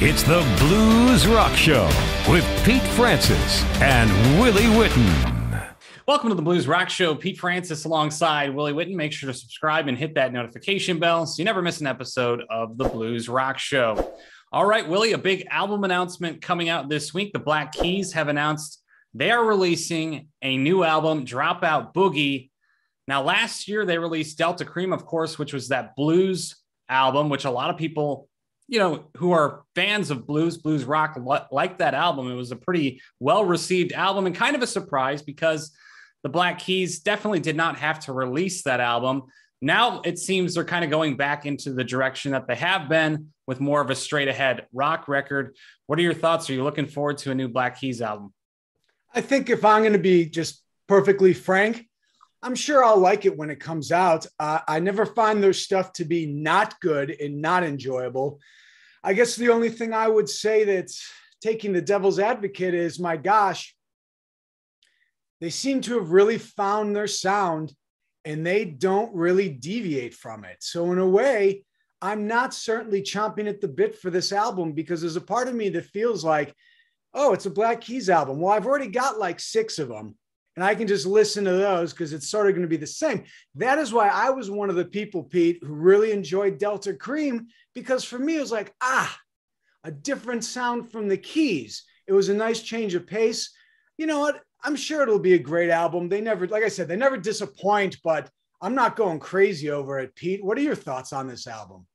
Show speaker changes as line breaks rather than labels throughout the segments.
It's the Blues Rock Show with Pete Francis and Willie Witten.
Welcome to the Blues Rock Show. Pete Francis alongside Willie Witten. Make sure to subscribe and hit that notification bell so you never miss an episode of the Blues Rock Show. All right, Willie, a big album announcement coming out this week. The Black Keys have announced they are releasing a new album, Dropout Boogie. Now, last year they released Delta Cream, of course, which was that blues album, which a lot of people, who are fans of blues rock, like that album. It was a pretty well-received album and kind of a surprise because the Black Keys definitely did not have to release that album. Now it seems they're kind of going back into the direction that they have been with more of a straight-ahead rock record. What are your thoughts? Are you looking forward to a new Black Keys album?
I think if I'm going to be just perfectly frank, I'm sure I'll like it when it comes out. I never find their stuff to be not good and not enjoyable. I guess the only thing I would say that's taking the devil's advocate is, my gosh, they seem to have really found their sound and they don't really deviate from it. So in a way, I'm not certainly chomping at the bit for this album because there's a part of me that feels like, oh, it's a Black Keys album. Well, I've already got like 6 of them and I can just listen to those because it's sort of going to be the same. That is why I was one of the people, Pete, who really enjoyed Delta Cream, because for me, it was like, a different sound from the Keys. It was a nice change of pace. You know what? I'm sure it'll be a great album. They never, like I said, they never disappoint, but I'm not going crazy over it. Pete, what are your thoughts on this album?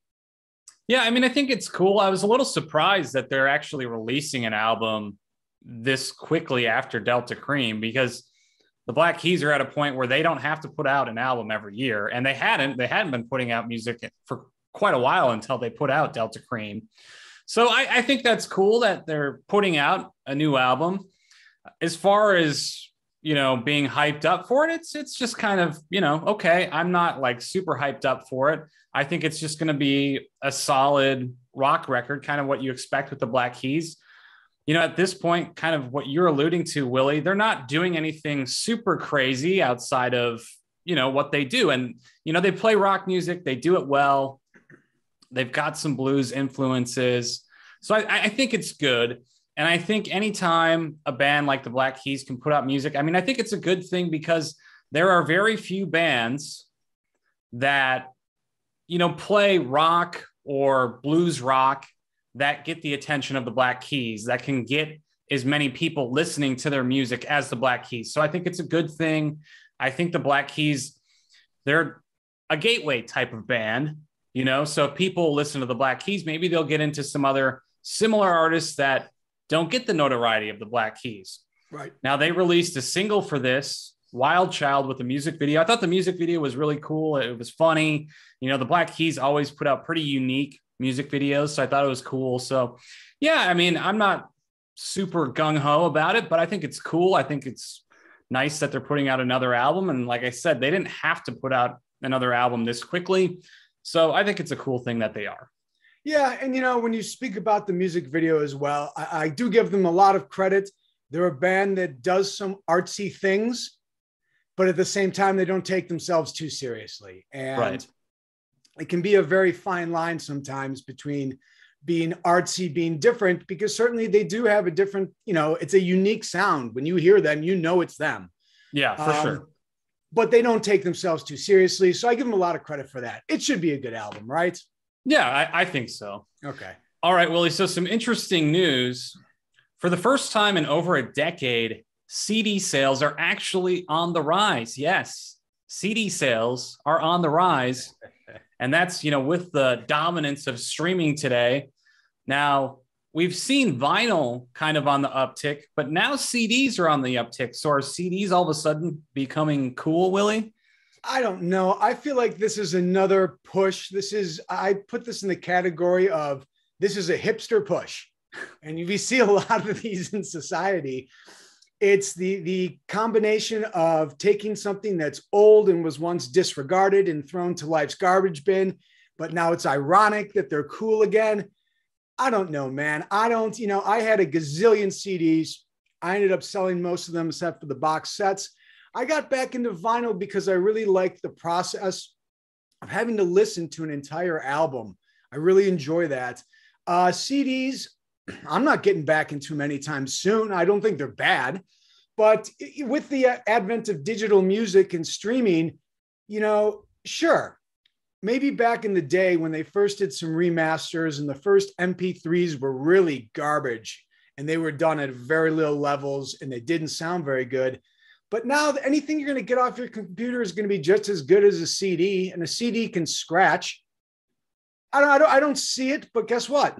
Yeah, I mean, I think it's cool. I was a little surprised that they're actually releasing an album this quickly after Delta Cream, because the Black Keys are at a point where they don't have to put out an album every year. And they hadn't been putting out music for quite a while until they put out Delta Cream. So I think that's cool that they're putting out a new album. As far as, being hyped up for it, it's just kind of, okay, I'm not like super hyped up for it. I think it's just going to be a solid rock record, kind of what you expect with the Black Keys. At this point, kind of what you're alluding to, Willie, they're not doing anything super crazy outside of, what they do. And, they play rock music. They do it well. They've got some blues influences. So I think it's good. And I think anytime a band like the Black Keys can put out music, I mean, I think it's a good thing because there are very few bands that, play rock or blues rock that get the attention of the Black Keys, that can get as many people listening to their music as the Black Keys. So I think it's a good thing. I think the Black Keys, they're a gateway type of band, so if people listen to the Black Keys, maybe they'll get into some other similar artists that don't get the notoriety of the Black Keys.
Right.
Now, they released a single for this, Wild Child, with a music video. I thought the music video was really cool. It was funny. The Black Keys always put out pretty unique music videos, so I thought it was cool. So, yeah, I mean, I'm not super gung-ho about it, but I think it's cool. I think it's nice that they're putting out another album. And like I said, they didn't have to put out another album this quickly. So I think it's a cool thing that they are.
Yeah. And, when you speak about the music video as well, I do give them a lot of credit. They're a band that does some artsy things, but at the same time, they don't take themselves too seriously. And
right.
It can be a very fine line sometimes between being artsy, being different, because certainly they do have a different, it's a unique sound. When you hear them, it's them.
Yeah, for sure.
But they don't take themselves too seriously. So I give them a lot of credit for that. It should be a good album, right?
Yeah, I think so.
Okay.
All right, Willie. So some interesting news. For the first time in over a decade, CD sales are actually on the rise. Yes, CD sales are on the rise. And that's, with the dominance of streaming today. Now, we've seen vinyl kind of on the uptick, but now CDs are on the uptick. So are CDs all of a sudden becoming cool, Willie?
I don't know. I feel like this is another push. I put this in the category of, this is a hipster push. And we see a lot of these in society. It's the combination of taking something that's old and was once disregarded and thrown to life's garbage bin, but now it's ironic that they're cool again. I don't know, man. I had a gazillion CDs. I ended up selling most of them except for the box sets. I got back into vinyl because I really liked the process of having to listen to an entire album. I really enjoy that. CDs, I'm not getting back into them anytime soon. I don't think they're bad. But with the advent of digital music and streaming, sure, maybe back in the day when they first did some remasters and the first MP3s were really garbage and they were done at very low levels and they didn't sound very good. But now anything you're going to get off your computer is going to be just as good as a CD, and a CD can scratch. I don't see it, but guess what?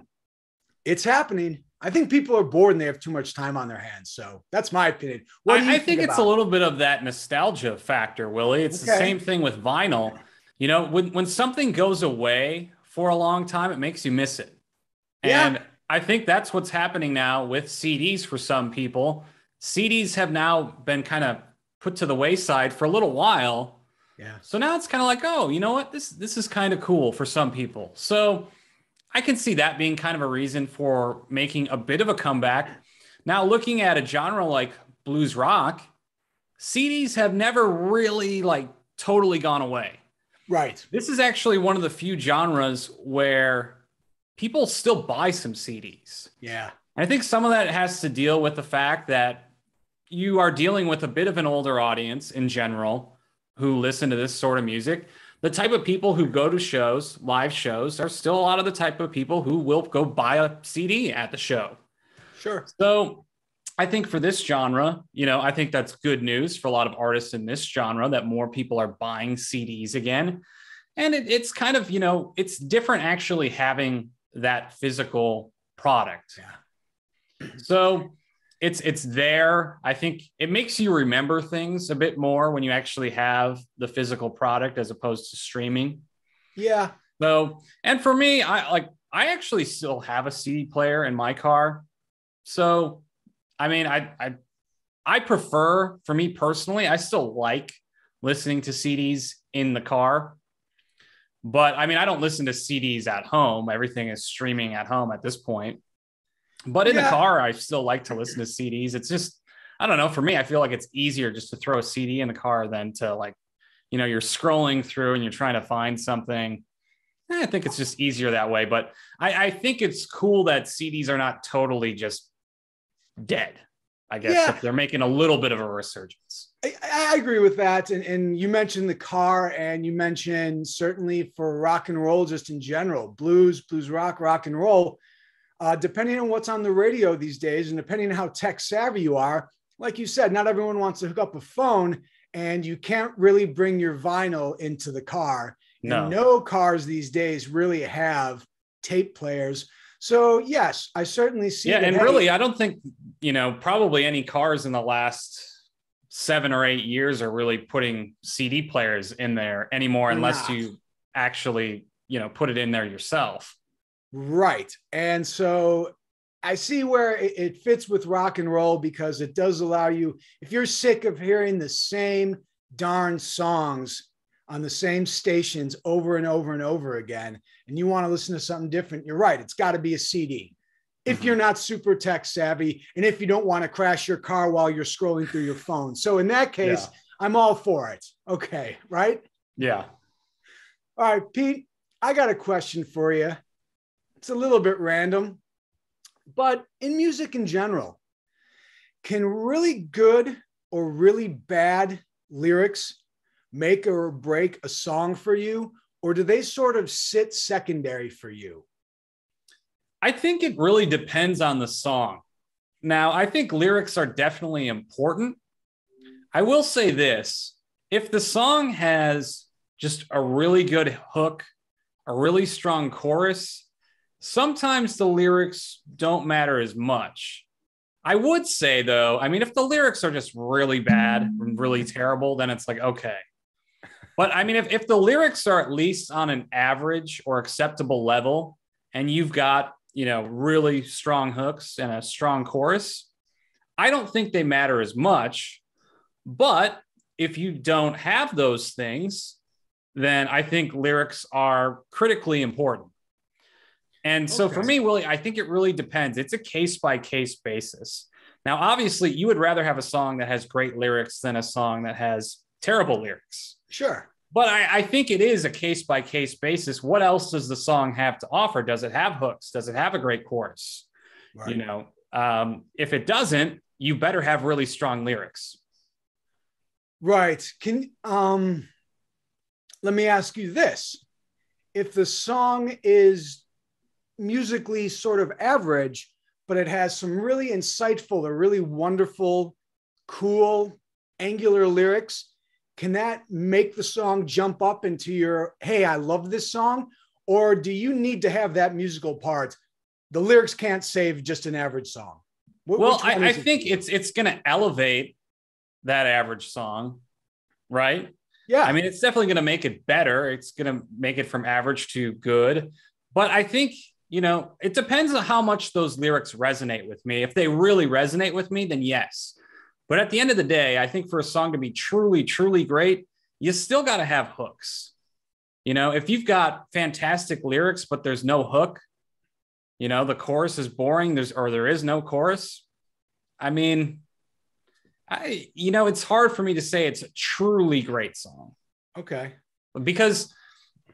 It's happening. I think people are bored and they have too much time on their hands. So that's my opinion.
I think it's a little bit of that nostalgia factor, Willie. It's the same thing with vinyl. When something goes away for a long time, it makes you miss it. And yeah. I think that's what's happening now with CDs for some people. CDs have now been kind of put to the wayside for a little while.
Yeah.
So now it's kind of like, oh, you know what? This is kind of cool for some people. So I can see that being kind of a reason for making a bit of a comeback. Now, looking at a genre like blues rock, CDs have never really totally gone away.
Right.
This is actually one of the few genres where people still buy some CDs.
Yeah.
And I think some of that has to deal with the fact that you are dealing with a bit of an older audience in general who listen to this sort of music. The type of people who go to shows, live shows, are still a lot of the type of people who will go buy a CD at the show.
Sure.
So I think for this genre, I think that's good news for a lot of artists in this genre that more people are buying CDs again. And it's kind of, it's different actually having that physical product.
Yeah.
So it's there. I think it makes you remember things a bit more when you actually have the physical product as opposed to streaming.
Yeah.
So, and for me, I actually still have a CD player in my car. So, I mean, I prefer, for me personally, I still like listening to CDs in the car. But I mean, I don't listen to CDs at home. Everything is streaming at home at this point. But in the car, I still like to listen to CDs. It's just, I don't know. For me, I feel like it's easier just to throw a CD in the car than to you're scrolling through and you're trying to find something. I think it's just easier that way. But I think it's cool that CDs are not totally just dead, I guess, if they're making a little bit of a resurgence.
I agree with that. And you mentioned the car, and you mentioned certainly for rock and roll, just in general, blues rock and roll. Depending on what's on the radio these days and depending on how tech savvy you are, like you said, not everyone wants to hook up a phone, and you can't really bring your vinyl into the car.
No.
And no cars these days really have tape players. So yes, I certainly see.
Yeah. And really, I don't think, probably any cars in the last 7 or 8 years are really putting CD players in there anymore, unless you actually, put it in there yourself.
Right. And so I see where it fits with rock and roll, because it does allow you, if you're sick of hearing the same darn songs on the same stations over and over and over again, and you want to listen to something different, you're right. It's got to be a CD. If you're not super tech savvy, and if you don't want to crash your car while you're scrolling through your phone. So in that case, I'm all for it. Okay. Right.
Yeah.
All right, Pete, I got a question for you. It's a little bit random, but in music in general, can really good or really bad lyrics make or break a song for you, or do they sort of sit secondary for you?
I think it really depends on the song. Now, I think lyrics are definitely important. I will say this: if the song has just a really good hook, a really strong chorus, sometimes the lyrics don't matter as much. I would say, though, I mean, if the lyrics are just really bad and really terrible, then it's like, okay. But I mean, if the lyrics are at least on an average or acceptable level, and you've got, really strong hooks and a strong chorus, I don't think they matter as much. But if you don't have those things, then I think lyrics are critically important. And so for me, Willie, I think it really depends. It's a case-by-case basis. Now, obviously, you would rather have a song that has great lyrics than a song that has terrible lyrics.
Sure.
But I think it is a case-by-case basis. What else does the song have to offer? Does it have hooks? Does it have a great chorus?
Right.
You know, if it doesn't, you better have really strong lyrics.
Right. Let me ask you this. If the song is musically sort of average, but it has some really insightful or really wonderful, cool, angular lyrics, can that make the song jump up into your, hey, I love this song? Or do you need to have that musical part? The lyrics can't save just an average song.
Well, I think it's going to elevate that average song, right?
Yeah.
I mean, it's definitely going to make it better. It's going to make it from average to good. But I think, you know, it depends on how much those lyrics resonate with me. If they really resonate with me, then yes. But at the end of the day, I think for a song to be truly, truly great, you still got to have hooks. You know, if you've got fantastic lyrics, but there's no hook, you know, the chorus is boring, there is no chorus. I mean, it's hard for me to say it's a truly great song.
Okay.
Because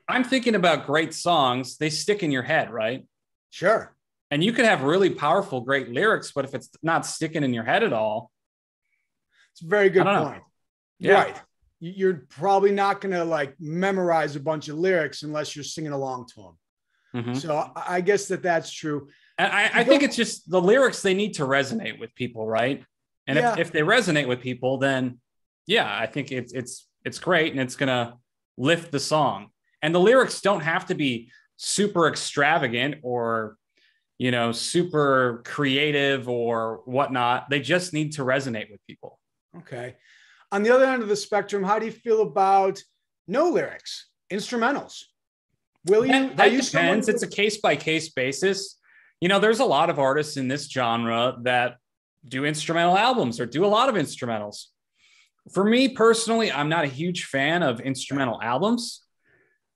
I'm thinking about great songs, they stick in your head, right?
Sure.
And you could have really powerful, great lyrics, but if it's not sticking in your head at all.
It's a very good point.
Yeah.
Right. You're probably not going to like memorize a bunch of lyrics unless you're singing along to them.
Mm-hmm.
So I guess that's true.
And I think it's just the lyrics, they need to resonate with people, right? And if they resonate with people, then yeah, I think it's great and it's gonna lift the song. And the lyrics don't have to be super extravagant or, you know, super creative or whatnot. They just need to resonate with people.
Okay. On the other end of the spectrum, how do you feel about no lyrics, instrumentals? Will you?
That depends. It's a case-by-case basis. You know, there's a lot of artists in this genre that do instrumental albums or do a lot of instrumentals. For me personally, I'm not a huge fan of instrumental albums.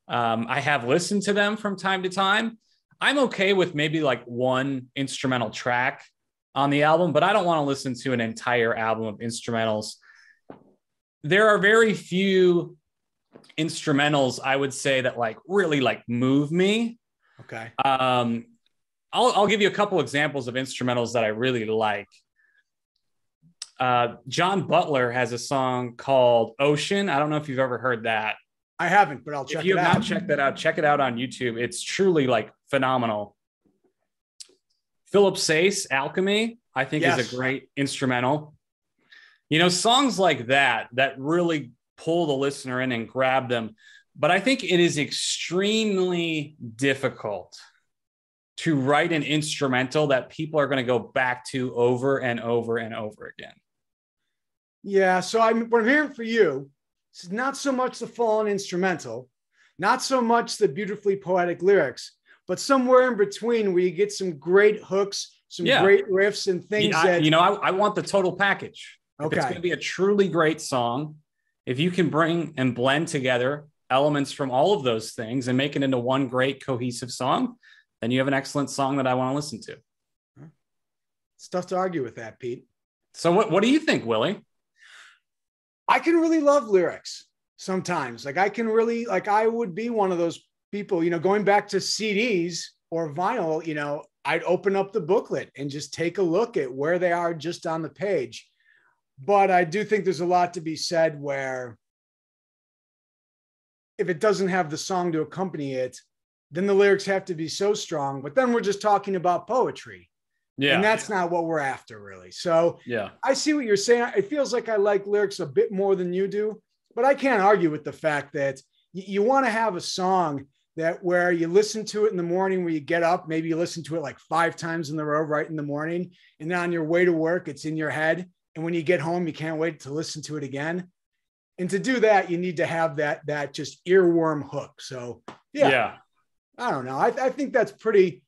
I have listened to them from time to time. I'm okay with maybe like one instrumental track on the album, but I don't want to listen to an entire album of instrumentals. There are very few instrumentals, I would say, that like really like move me.
Okay.
I'll give you a couple examples of instrumentals that I really like. John Butler has a song called Ocean. I don't know if you've ever heard that.
I haven't, but I'll check it out.
If you have not checked that out, check it out on YouTube. It's truly like phenomenal. Philip Sayce, Alchemy, I think is a great instrumental. You know, songs like that really pull the listener in and grab them. But I think it is extremely difficult to write an instrumental that people are going to go back to over and over and over again.
Yeah. So what I'm hearing for you is not so much the full-on instrumental, not so much the beautifully poetic lyrics, but somewhere in between where you get some great hooks, some great riffs and things
I want the total package.
Okay.
If it's going to be a truly great song, if you can bring and blend together elements from all of those things and make it into one great cohesive song, then you have an excellent song that I want to listen to.
It's tough to argue with that, Pete.
So what do you think, Willie?
I can really love lyrics sometimes. Like I would be one of those people, you know, going back to CDs or vinyl, you know, I'd open up the booklet and just take a look at where they are just on the page. But I do think there's a lot to be said where if it doesn't have the song to accompany it, then the lyrics have to be so strong. But then we're just talking about poetry. Yeah. And that's not what we're after, really. So yeah, I see what you're saying. It feels like I like lyrics a bit more than you do, but I can't argue with the fact that you want to have a song that where you listen to it in the morning, where you get up, maybe you listen to it like 5 times in a row right in the morning. And then on your way to work, it's in your head. And when you get home, you can't wait to listen to it again. And to do that, you need to have that just earworm hook. So yeah. I don't know. I think that's pretty.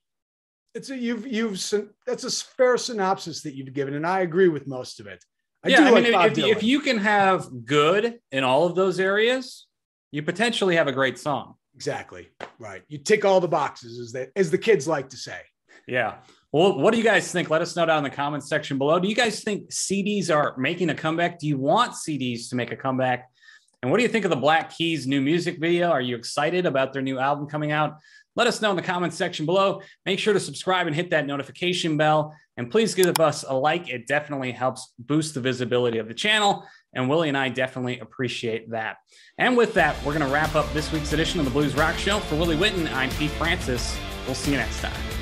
That's a fair synopsis that you've given, and I agree with most of it.
If you can have good in all of those areas, you potentially have a great song.
Exactly right. You tick all the boxes, as the kids like to say.
Yeah. Well, what do you guys think? Let us know down in the comments section below. Do you guys think CDs are making a comeback? Do you want CDs to make a comeback? And what do you think of the Black Keys' new music video? Are you excited about their new album coming out? Let us know in the comments section below. Make sure to subscribe and hit that notification bell. And please give us a like. It definitely helps boost the visibility of the channel. And Willie and I definitely appreciate that. And with that, we're going to wrap up this week's edition of the Blues Rock Show. For Willie Witten, I'm Pete Francis. We'll see you next time.